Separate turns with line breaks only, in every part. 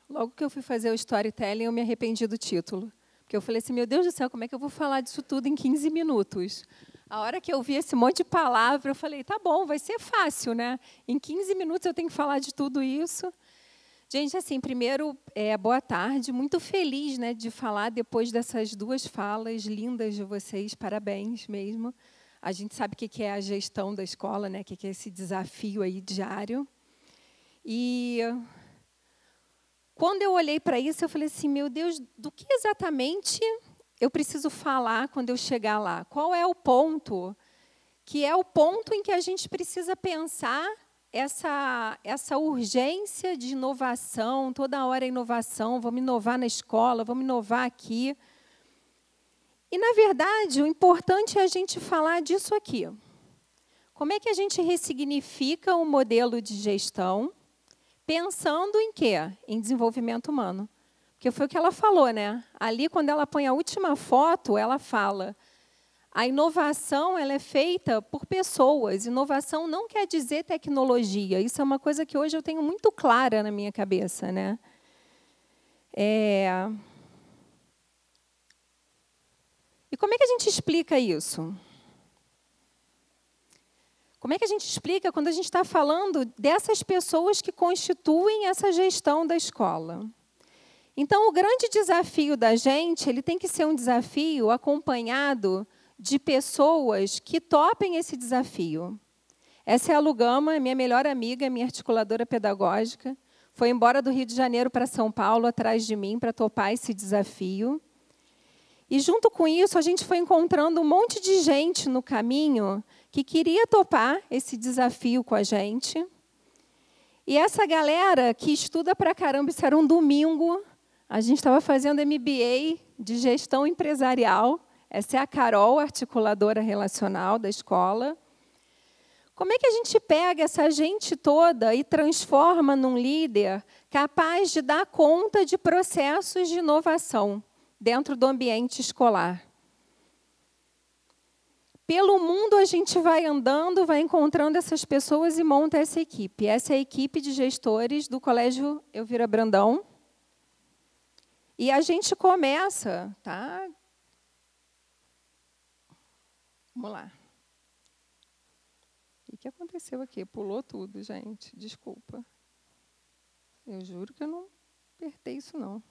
Logo que eu fui fazer o storytelling, eu me arrependi do título. Porque eu falei assim, meu Deus do céu, como é que eu vou falar disso tudo em 15 minutos? A hora que eu vi esse monte de palavra, eu falei, tá bom, vai ser fácil, né? Em 15 minutos eu tenho que falar de tudo isso. Gente, assim, primeiro, boa tarde. Muito feliz, né, de falar depois dessas duas falas lindas de vocês. Parabéns mesmo. A gente sabe o que é a gestão da escola, né? O que é esse desafio aí diário. E quando eu olhei para isso, eu falei assim, meu Deus, do que exatamente eu preciso falar quando eu chegar lá? Qual é o ponto? Que é o ponto em que a gente precisa pensar essa urgência de inovação, toda hora é inovação, vamos inovar na escola, vamos inovar aqui. E, na verdade, o importante é a gente falar disso aqui. Como é que a gente ressignifica o modelo de gestão, pensando em quê? Em desenvolvimento humano. Porque foi o que ela falou, né? Ali, quando ela põe a última foto, ela fala, a inovação ela é feita por pessoas. Inovação não quer dizer tecnologia. Isso é uma coisa que hoje eu tenho muito clara na minha cabeça, né? E como é que a gente explica isso? Como é que a gente explica quando a gente está falando dessas pessoas que constituem essa gestão da escola? Então, o grande desafio da gente, ele tem que ser um desafio acompanhado de pessoas que topem esse desafio. Essa é a Lugama, minha melhor amiga, minha articuladora pedagógica. Foi embora do Rio de Janeiro para São Paulo, atrás de mim, para topar esse desafio. E, junto com isso, a gente foi encontrando um monte de gente no caminho que queria topar esse desafio com a gente. E essa galera que estuda pra caramba, isso era um domingo, a gente estava fazendo MBA de gestão empresarial. Essa é a Carol, articuladora relacional da escola. Como é que a gente pega essa gente toda e transforma num líder capaz de dar conta de processos de inovação dentro do ambiente escolar? Pelo mundo, a gente vai andando, vai encontrando essas pessoas e monta essa equipe. Essa é a equipe de gestores do Colégio Elvira Brandão. E a gente começa, tá? Vamos lá. O que aconteceu aqui? Pulou tudo, gente. Desculpa. Eu juro que eu não apertei isso, não.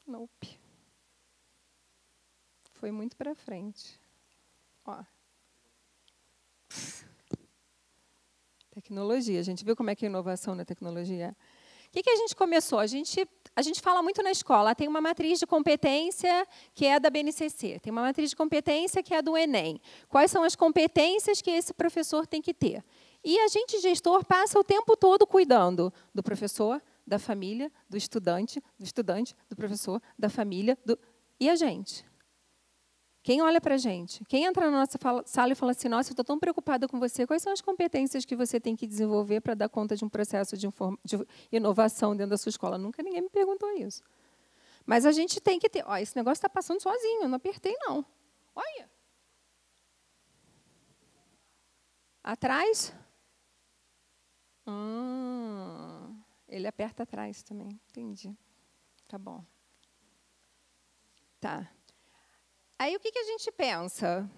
Nope. Foi muito para frente. Ó. Tecnologia. A gente viu como é que é inovação na tecnologia? O que a gente começou? A gente fala muito na escola. Tem uma matriz de competência que é da BNCC. Tem uma matriz de competência que é do Enem. Quais são as competências que esse professor tem que ter? E a gente, gestor, passa o tempo todo cuidando do professor, da família, do estudante, do professor, da família. E a gente? Quem olha para a gente? Quem entra na nossa sala e fala assim, nossa, eu estou tão preocupada com você, quais são as competências que você tem que desenvolver para dar conta de um processo de inovação dentro da sua escola? Nunca ninguém me perguntou isso. Mas a gente tem que ter... Ó, esse negócio está passando sozinho, eu não apertei, não. Olha. Atrás? Ele aperta atrás também. Entendi. Tá bom. Tá. Aí, o que a gente pensa?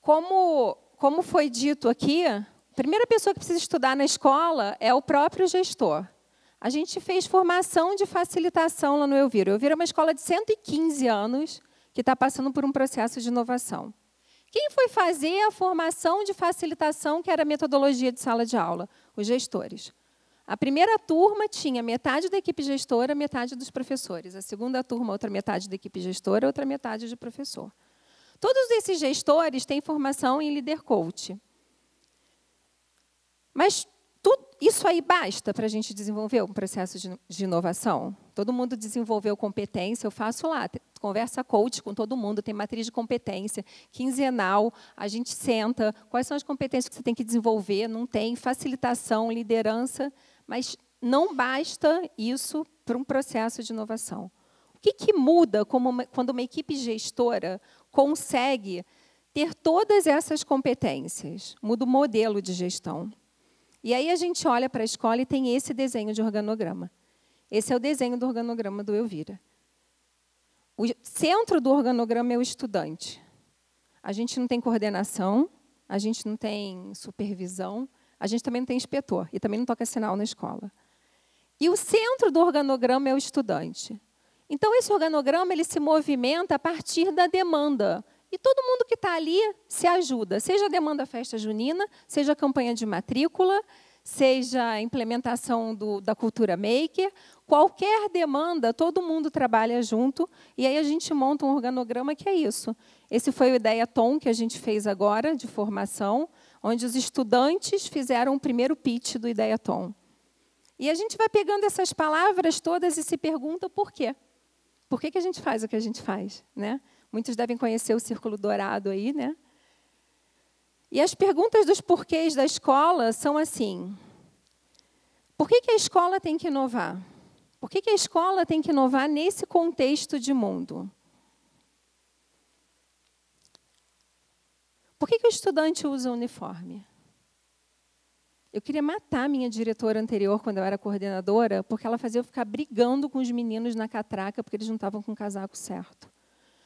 Como foi dito aqui, a primeira pessoa que precisa estudar na escola é o próprio gestor. A gente fez formação de facilitação lá no Elvira. O Elvira é uma escola de 115 anos que está passando por um processo de inovação. Quem foi fazer a formação de facilitação, que era a metodologia de sala de aula? Os gestores. A primeira turma tinha metade da equipe gestora, metade dos professores. A segunda turma, outra metade da equipe gestora, outra metade de professor. Todos esses gestores têm formação em Leader Coach. Mas isso aí basta para a gente desenvolver um processo de inovação? Todo mundo desenvolveu competência, eu faço lá, conversa coach com todo mundo, tem matriz de competência, quinzenal, a gente senta, quais são as competências que você tem que desenvolver, não tem, facilitação, liderança, mas não basta isso para um processo de inovação. O que muda quando uma equipe gestora consegue ter todas essas competências? Muda o modelo de gestão. E aí a gente olha para a escola e tem esse desenho de organograma. Esse é o desenho do organograma do Elvira. O centro do organograma é o estudante. A gente não tem coordenação, a gente não tem supervisão, a gente também não tem inspetor e também não toca sinal na escola. E o centro do organograma é o estudante. Então, esse organograma ele se movimenta a partir da demanda. E todo mundo que está ali se ajuda, seja a demanda festa junina, seja a campanha de matrícula, seja a implementação da cultura maker, qualquer demanda, todo mundo trabalha junto, e aí a gente monta um organograma que é isso. Esse foi o Ideia Tom que a gente fez agora, de formação, onde os estudantes fizeram o primeiro pitch do Ideia Tom. E a gente vai pegando essas palavras todas e se pergunta por quê. Por que a gente faz o que a gente faz, né? Muitos devem conhecer o Círculo Dourado aí, né? E as perguntas dos porquês da escola são assim: por que a escola tem que inovar? Por que a escola tem que inovar nesse contexto de mundo? Por que o estudante usa uniforme? Eu queria matar a minha diretora anterior, quando eu era coordenadora, porque ela fazia eu ficar brigando com os meninos na catraca, porque eles não estavam com o casaco certo.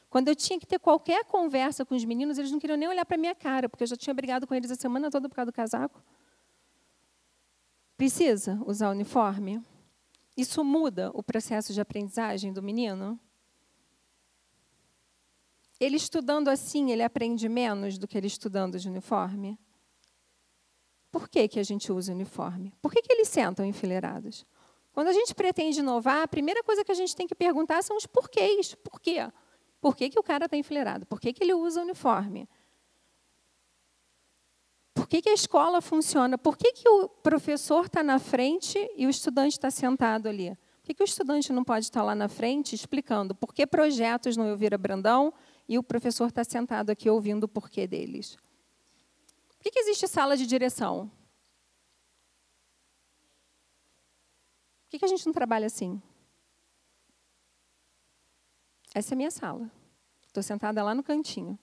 Quando eu tinha que ter qualquer conversa com os meninos, eles não queriam nem olhar para a minha cara, porque eu já tinha brigado com eles a semana toda por causa do casaco. Precisa usar uniforme? Isso muda o processo de aprendizagem do menino? Ele estudando assim, ele aprende menos do que ele estudando de uniforme? Por que a gente usa uniforme? Por que eles sentam enfileirados? Quando a gente pretende inovar, a primeira coisa que a gente tem que perguntar são os porquês. Por quê? Por que o cara está enfileirado? Por que ele usa uniforme? Por que a escola funciona? Por que o professor está na frente e o estudante está sentado ali? Por que o estudante não pode estar lá na frente explicando por que projetos no Elvira Brandão e o professor está sentado aqui ouvindo o porquê deles? Por que existe sala de direção? Por que a gente não trabalha assim? Essa é a minha sala. Estou sentada lá no cantinho.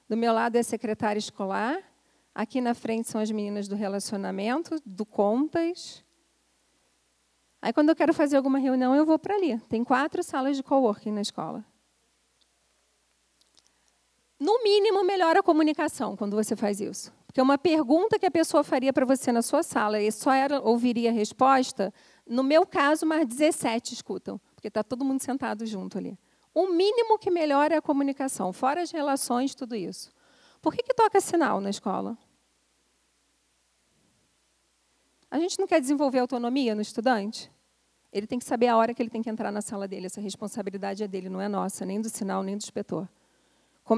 Do meu lado é a secretária escolar. Aqui na frente são as meninas do relacionamento, do Contas. Aí, quando eu quero fazer alguma reunião, eu vou para ali. Tem 4 salas de coworking na escola. No mínimo, melhora a comunicação quando você faz isso. Porque uma pergunta que a pessoa faria para você na sua sala e só ouviria a resposta, no meu caso, mais 17 escutam, porque está todo mundo sentado junto ali. O mínimo que melhora é a comunicação, fora as relações, tudo isso. Por que toca sinal na escola? A gente não quer desenvolver autonomia no estudante? Ele tem que saber a hora que ele tem que entrar na sala dele. Essa responsabilidade é dele, não é nossa, nem do sinal, nem do inspetor.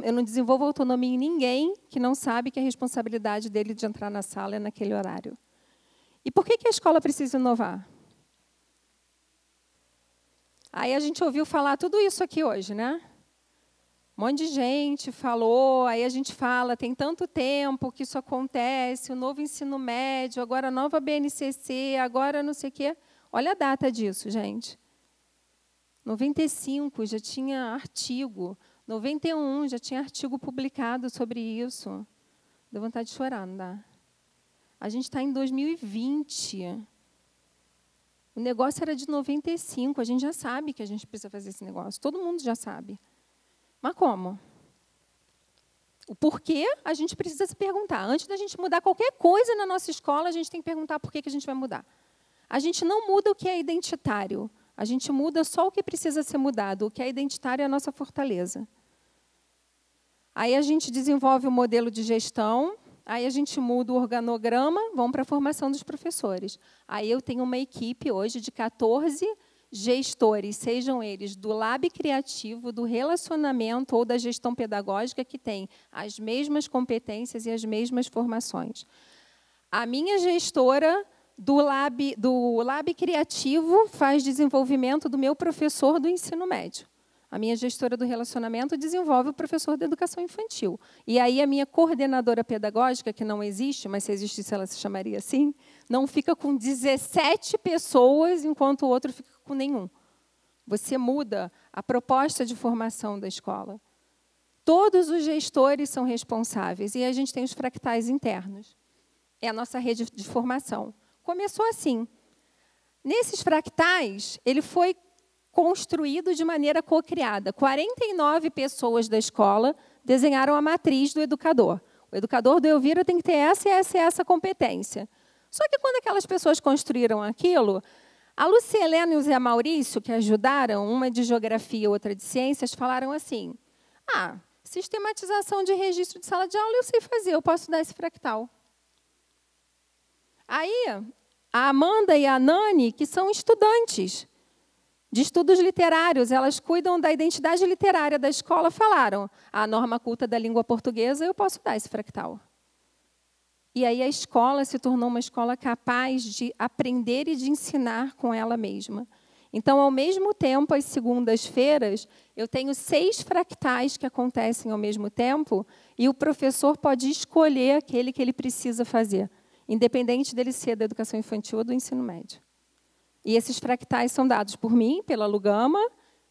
Eu não desenvolvo autonomia em ninguém que não sabe que a responsabilidade dele de entrar na sala é naquele horário. E por que a escola precisa inovar? Aí a gente ouviu falar tudo isso aqui hoje, né? Um monte de gente falou, aí a gente fala, tem tanto tempo que isso acontece, o novo ensino médio, agora a nova BNCC, agora não sei o quê. Olha a data disso, gente. 95 já tinha artigo. 91 já tinha artigo publicado sobre isso. Deu vontade de chorar, não dá? A gente está em 2020. O negócio era de 95. A gente já sabe que a gente precisa fazer esse negócio. Todo mundo já sabe. Mas como? O porquê a gente precisa se perguntar. Antes da gente mudar qualquer coisa na nossa escola, a gente tem que perguntar por que a gente vai mudar. A gente não muda o que é identitário. A gente muda só o que precisa ser mudado. O que é identitário é a nossa fortaleza. Aí a gente desenvolve o modelo de gestão, aí a gente muda o organograma, vamos para a formação dos professores. Aí eu tenho uma equipe hoje de 14 gestores, sejam eles do lab criativo, do relacionamento ou da gestão pedagógica, que tem as mesmas competências e as mesmas formações. A minha gestora do lab criativo faz desenvolvimento do meu professor do ensino médio. A minha gestora do relacionamento desenvolve o professor da educação infantil. E aí a minha coordenadora pedagógica, que não existe, mas se existisse ela se chamaria assim, não fica com 17 pessoas, enquanto o outro fica com nenhum. Você muda a proposta de formação da escola. Todos os gestores são responsáveis. E a gente tem os fractais internos. é a nossa rede de formação. Começou assim. Nesses fractais, ele foi construído de maneira co-criada. 49 pessoas da escola desenharam a matriz do educador. O educador do Elvira tem que ter essa competência. Só que quando aquelas pessoas construíram aquilo, a Lucielena e o Zé Maurício, que ajudaram, uma de geografia e outra de ciências, falaram assim, sistematização de registro de sala de aula eu sei fazer, eu posso dar esse fractal. Aí, a Amanda e a Nani, que são estudantes de estudos literários, elas cuidam da identidade literária da escola, falaram, a norma culta da língua portuguesa, eu posso dar esse fractal. E aí a escola se tornou uma escola capaz de aprender e de ensinar com ela mesma. Então, ao mesmo tempo, às segundas-feiras, eu tenho 6 fractais que acontecem ao mesmo tempo e o professor pode escolher aquele que ele precisa fazer, independente dele ser da educação infantil ou do ensino médio. E esses fractais são dados por mim, pela Lugama,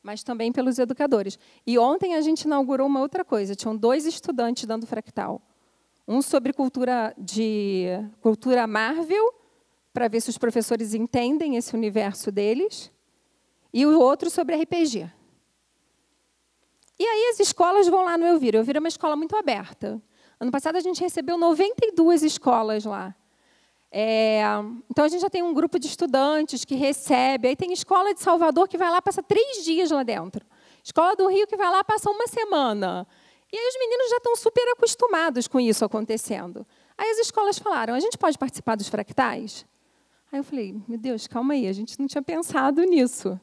mas também pelos educadores. E ontem a gente inaugurou uma outra coisa. Tinham 2 estudantes dando fractal. Um sobre cultura Marvel, para ver se os professores entendem esse universo deles, e o outro sobre RPG. E aí as escolas vão lá no Elvira. O Elvira é uma escola muito aberta. Ano passado a gente recebeu 92 escolas lá. Então, a gente já tem um grupo de estudantes que recebe. Aí tem escola de Salvador que vai lá, passa 3 dias lá dentro. Escola do Rio que vai lá, passa 1 semana. E aí os meninos já estão super acostumados com isso acontecendo. Aí as escolas falaram, a gente pode participar dos fractais? Aí eu falei, meu Deus, calma aí, a gente não tinha pensado nisso.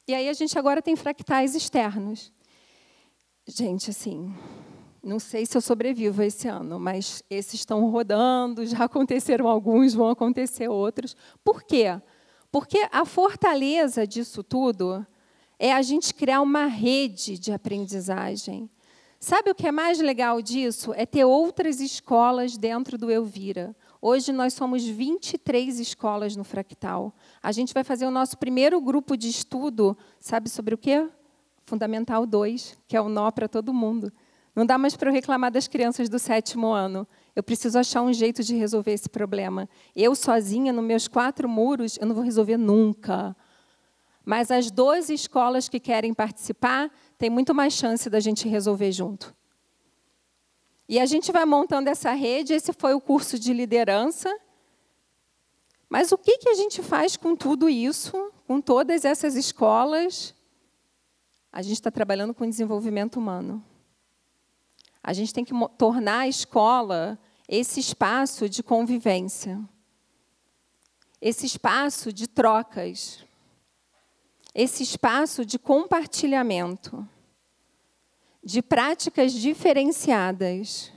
E aí a gente agora tem fractais externos. Gente, assim, não sei se eu sobrevivo esse ano, mas esses estão rodando, já aconteceram alguns, vão acontecer outros. Por quê? Porque a fortaleza disso tudo é a gente criar uma rede de aprendizagem. Sabe o que é mais legal disso? É ter outras escolas dentro do Elvira. Hoje nós somos 23 escolas no Fractal. A gente vai fazer o nosso primeiro grupo de estudo, sabe sobre o quê? Fundamental 2, que é o nó para todo mundo. Não dá mais para eu reclamar das crianças do 7º ano. Eu preciso achar um jeito de resolver esse problema. Eu, sozinha, nos meus 4 muros, eu não vou resolver nunca. Mas as 12 escolas que querem participar, tem muito mais chance da gente resolver junto. E a gente vai montando essa rede, esse foi o curso de liderança. Mas o que a gente faz com tudo isso, com todas essas escolas? A gente está trabalhando com desenvolvimento humano. A gente tem que tornar a escola esse espaço de convivência, esse espaço de trocas, esse espaço de compartilhamento, de práticas diferenciadas.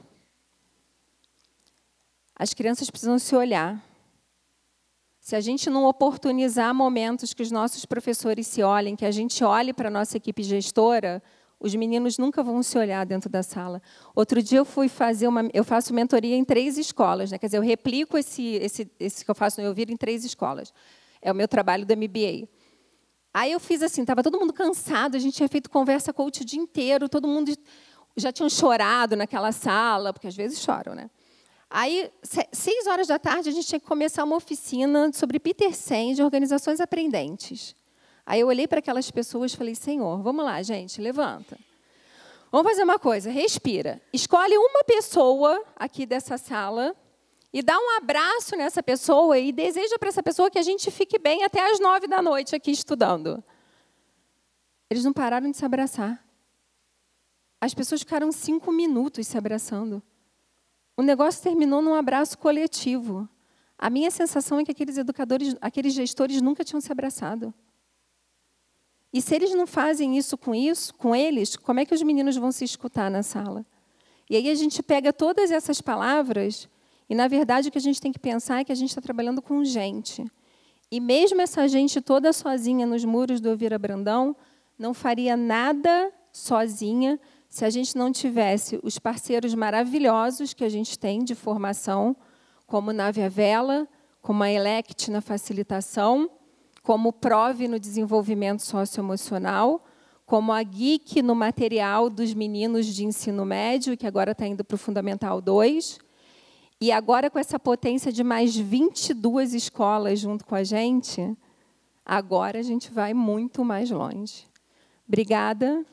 As crianças precisam se olhar. Se a gente não oportunizar momentos que os nossos professores se olhem, que a gente olhe para a nossa equipe gestora, os meninos nunca vão se olhar dentro da sala. Outro dia eu faço mentoria em 3 escolas, né? Quer dizer, eu replico esse que eu faço no Elvira em 3 escolas. É o meu trabalho do MBA. Aí eu fiz assim, estava todo mundo cansado, a gente tinha feito conversa coach o dia inteiro, todo mundo já tinha chorado naquela sala, porque às vezes choram, né? Aí, 6 horas da tarde, a gente tinha que começar uma oficina sobre Peter Senge de organizações aprendentes. Aí eu olhei para aquelas pessoas e falei, Senhor, vamos lá, gente, levanta. Vamos fazer uma coisa, respira. Escolhe uma pessoa aqui dessa sala e dá um abraço nessa pessoa e deseja para essa pessoa que a gente fique bem até às 9 da noite aqui estudando. Eles não pararam de se abraçar. As pessoas ficaram 5 minutos se abraçando. O negócio terminou num abraço coletivo. A minha sensação é que aqueles educadores, aqueles gestores nunca tinham se abraçado. E se eles não fazem isso com eles, como é que os meninos vão se escutar na sala? E aí a gente pega todas essas palavras e, na verdade, o que a gente tem que pensar é que a gente está trabalhando com gente. E mesmo essa gente toda sozinha nos muros do Elvira Brandão não faria nada sozinha se a gente não tivesse os parceiros maravilhosos que a gente tem de formação, como Nave à Vela, como a Elect na facilitação, como o Prove no desenvolvimento socioemocional, como a Geek no material dos meninos de ensino médio, que agora está indo para o Fundamental 2, E agora, com essa potência de mais 22 escolas junto com a gente, agora a gente vai muito mais longe. Obrigada.